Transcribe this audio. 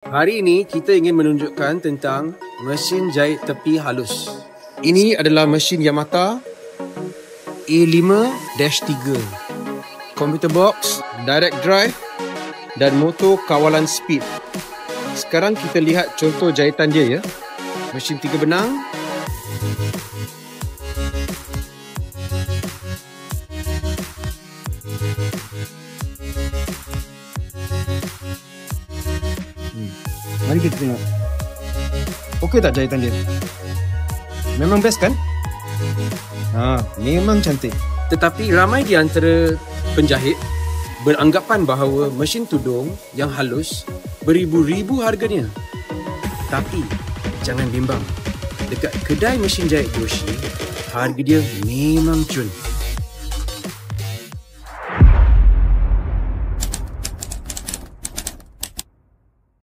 Hari ini kita ingin menunjukkan tentang mesin jahit tepi halus. Ini adalah mesin Yamaha A5-3. Computer box, direct drive dan motor kawalan speed. Sekarang kita lihat contoh jahitan dia ya. Mesin 3 benang. Mari kita tengok. Okey tak jahitan dia? Memang best kan? Memang cantik. Tetapi ramai di antara penjahit beranggapan bahawa mesin tudung yang halus beribu-ribu harganya. Tapi jangan bimbang. Dekat kedai mesin jahit Joshi, harga dia memang cun.